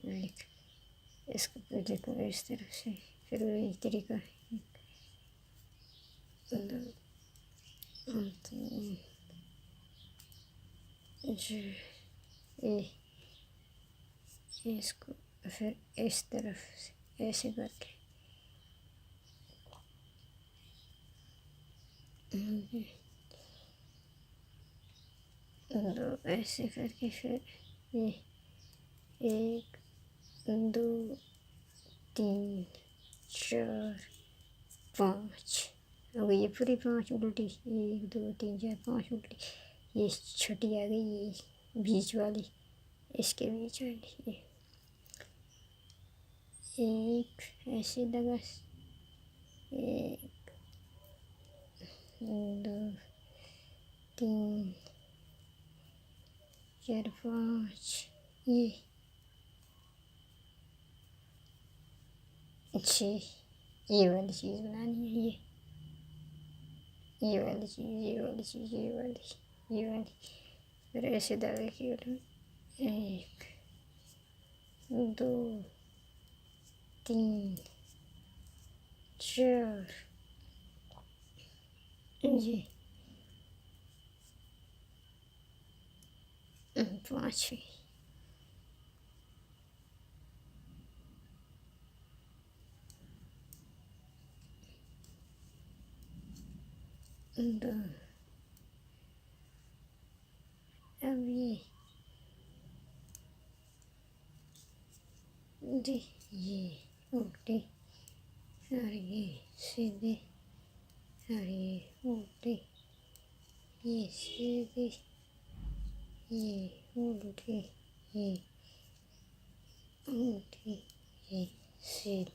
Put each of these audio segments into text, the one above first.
लिख इसको फिर लिखूँगा इस तरह से। फिर वही तरीका दो तीन इसको फिर इस तरफ से ऐसे करके दो ऐसे करके फिर ये 1 2 3 4 5 हो गई ये पूरी 5 उल्टी। 1 2 3 4 5 उल्टी। ये छठी आ गई, ये बीच वाली, इसके बीच वाली ये एक ऐसे लगा। 1 2 3 4 5 ये 6। ये वाली चीज़ बनानी है, ये वाली चीज़, ये वाली चीज़, ये वाली फिर ऐसे धागे की 1 2 3 4 ये 5 दो। अब ये उल्टी और ये सीधे और ये उल्टी, ये सीधे, ये उल्टी, ये उल्टी, ये सीधी।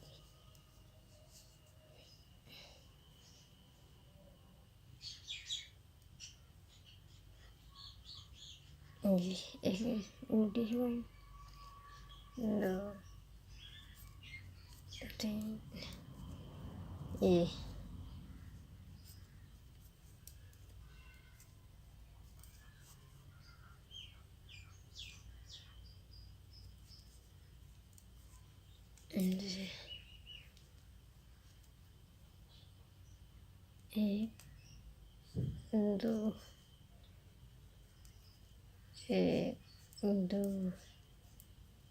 ये एक उल्टी हुई 2 3 ये एक 2 1 2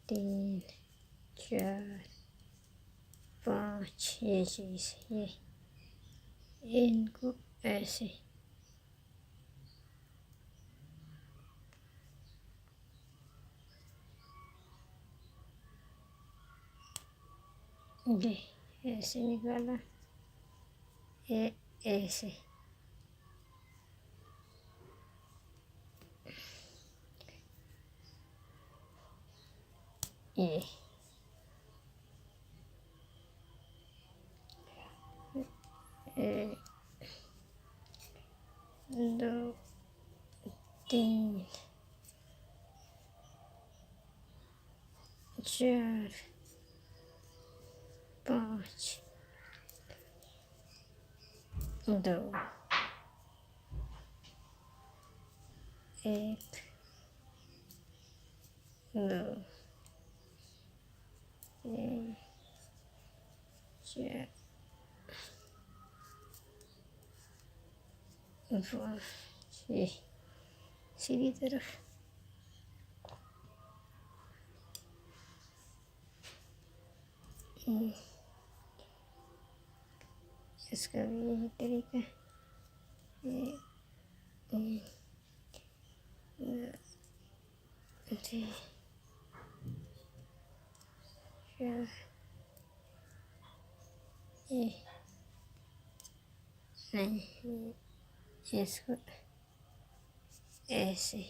3 4 5 ये चीज़ ये इनको ऐसे ये ऐसे निकाला, ये ऐसे ये 1 2 3 4 5 2 1 2 3 4 5 ये सीधी तरफ इसका भी यही तरीका ये ये नहीं इसको ऐसे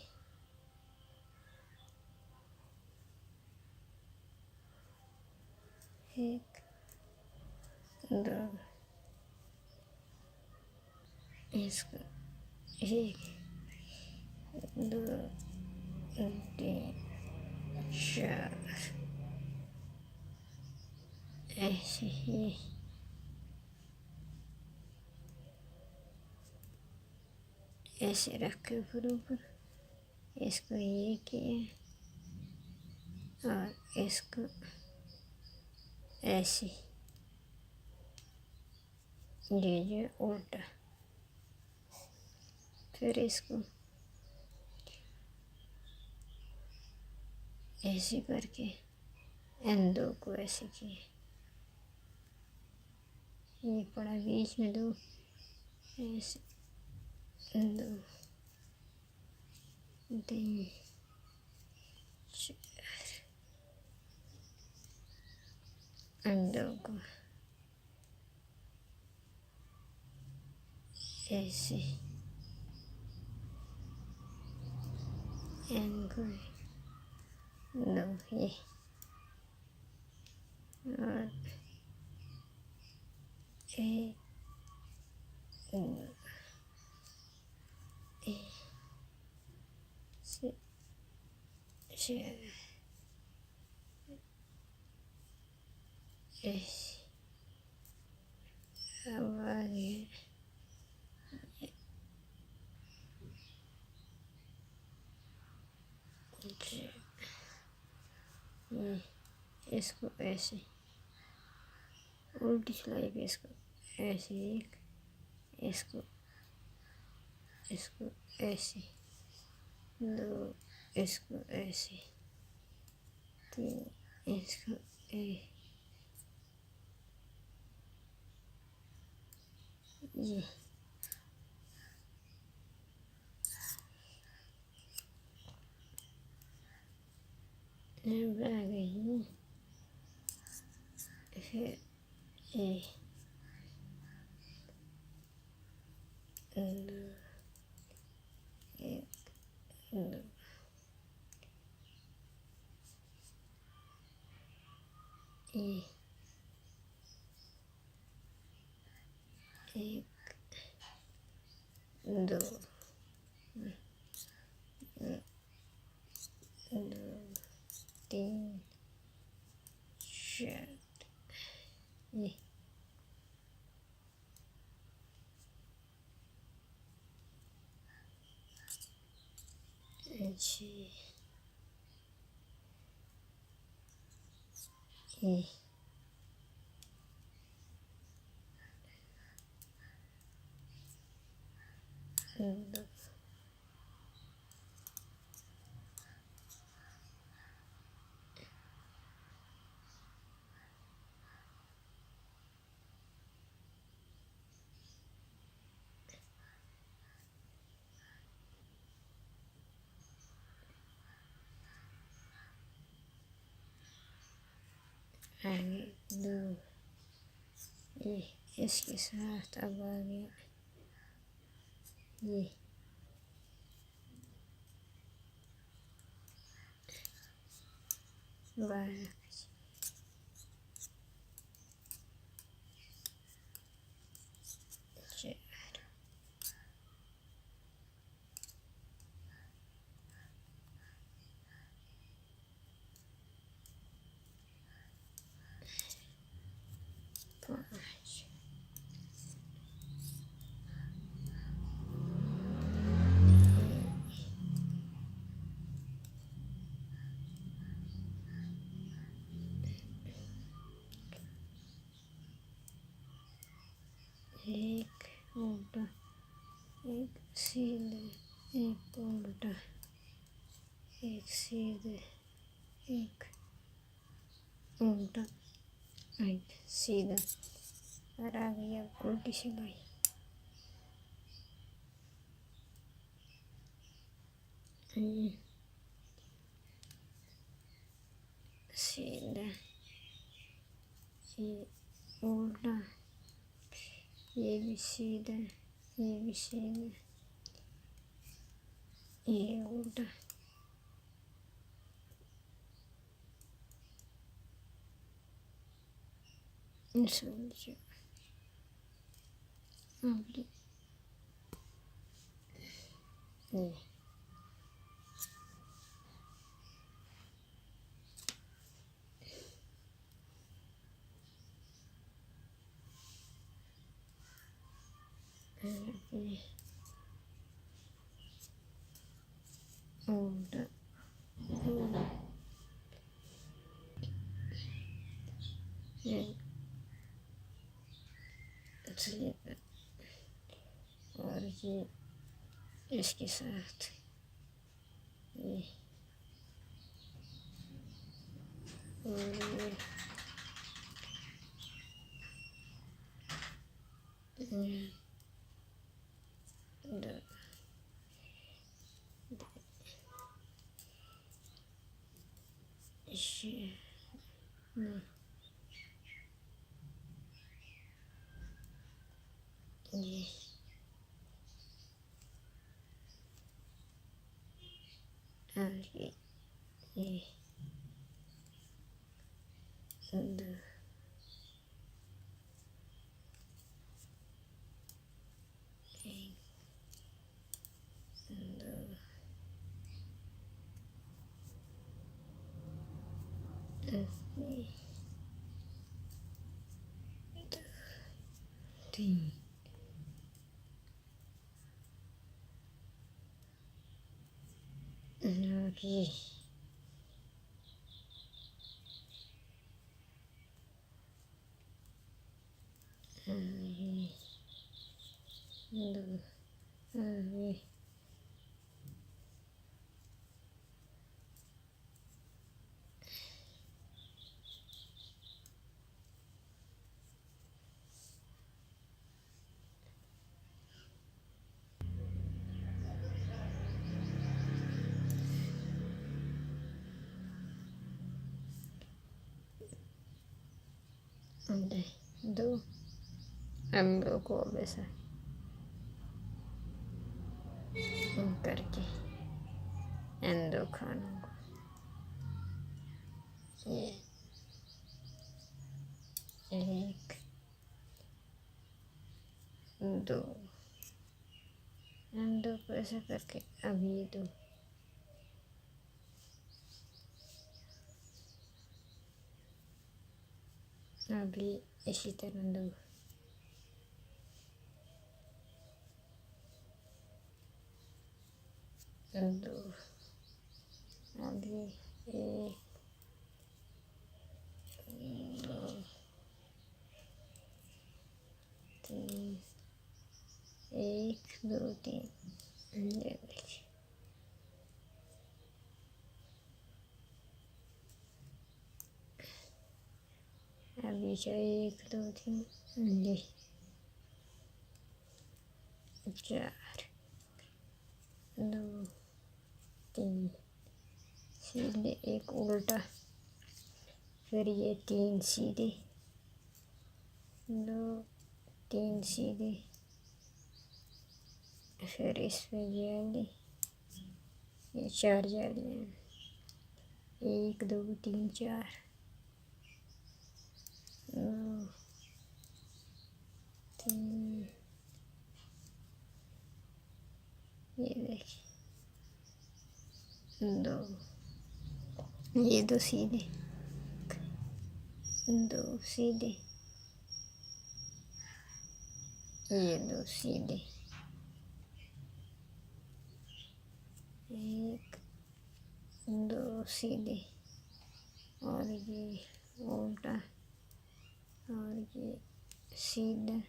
1 2 इसको 1 2 3 4 ऐसे ही ऐसे रख के ऊपर इसको ये किया और इसको ऐसे ये उल्टा, फिर इसको ऐसे करके इन दो को ऐसे किए, ये पड़ा बीच में दो, ऐसे दो तीन चार, इन दो को ऐसे, इनको दो ये, और एक दो से चार, ऐसे। अब आगे ये इसको ऐसे उल्टी सिलाई पे इसको ऐसे एक, इसको इसको ऐसे दो, इसको ऐसे तीन, इसको ये अब आ गई, फिर ये दो, एक दो, ये एक दो, दो तीन चार, ये छः, ये दो, आगे दो, ये इसके साथ अब आ गया ये 12, 4, 5, एक उल्टा, एक सीधे, एक उल्टा, एक सीधे, एक उल्टा, एक सीधा, और आ गई अब उल्टी सिलाई। सीधा, ये उल्टा, ये भी सीधा, ये भी सीधा, ये उल्टा, समझो उल्टी, ये उल्टा, और ये इसके साथ ये और ये नहीं ये और ये दो एक दो ये दो तीन और ये दो और ये दो हम लोग को वैसा करके इन दो खानों को ये एक दो इन दो को ऐसा करके अब ये दो अभी इसी तरह दो दो अभी एक दो तीन एक दो तीन ये देखिए अभी एक दो तीन ये चार दो तीन सीधे एक उल्टा फिर ये तीन सीधे दो तीन सीधे फिर इस पे जाली ये चार जालियाँ एक दो तीन चार दो तीन ये देखिए दो ये दो सीधे दो सीधे ये दो सीधे एक दो सीधे और ये उल्टा और ये सीधा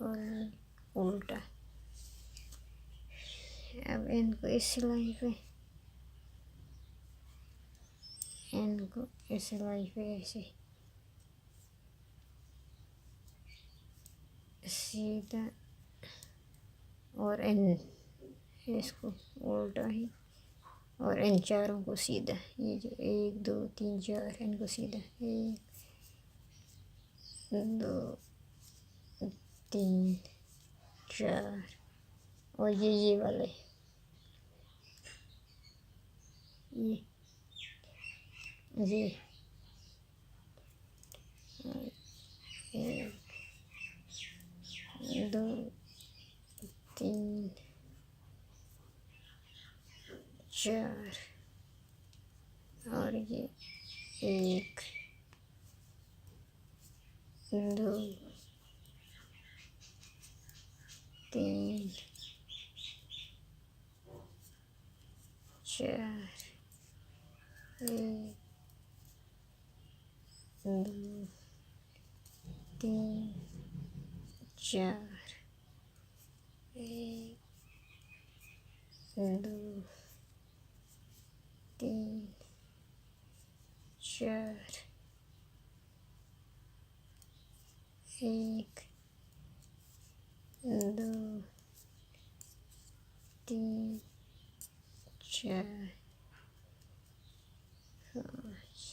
और ये उल्टा। अब इनको इस सिलाई पे इनको इस सिलाई पे ऐसे सीधा और इन इसको उल्टा ही और इन चारों को सीधा ये जो एक दो तीन चार इनको सीधा एक दो तीन चार और ये वाले ये एक दो तीन चार और ये एक दो तीन चार एक दो तीन चार, एक, दो, तीन, चार, एक, दो, तीन, चार, पाँच,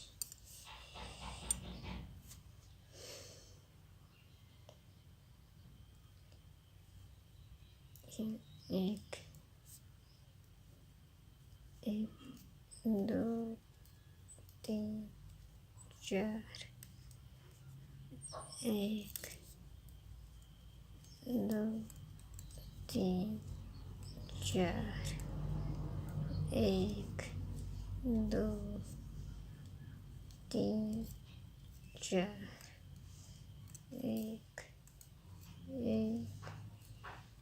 एक, दो, तीन, चार, एक, दो, तीन, चार, एक, दो, तीन, चार, एक,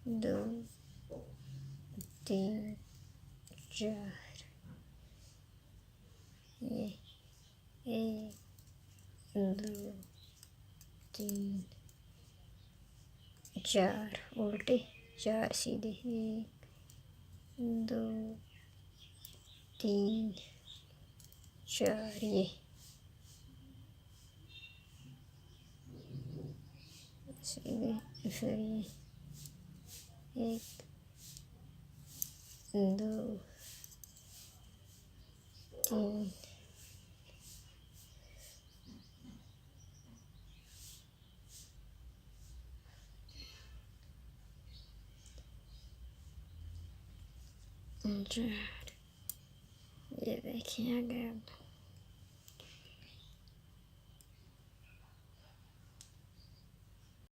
दो, तीन, चार, एक, दो, तीन, चार उल्टे, चार सीधे, एक, दो, तीन, चार, ये सीधे, फिर ये एक, दो, तीन, चार, ये देखिए आ गया।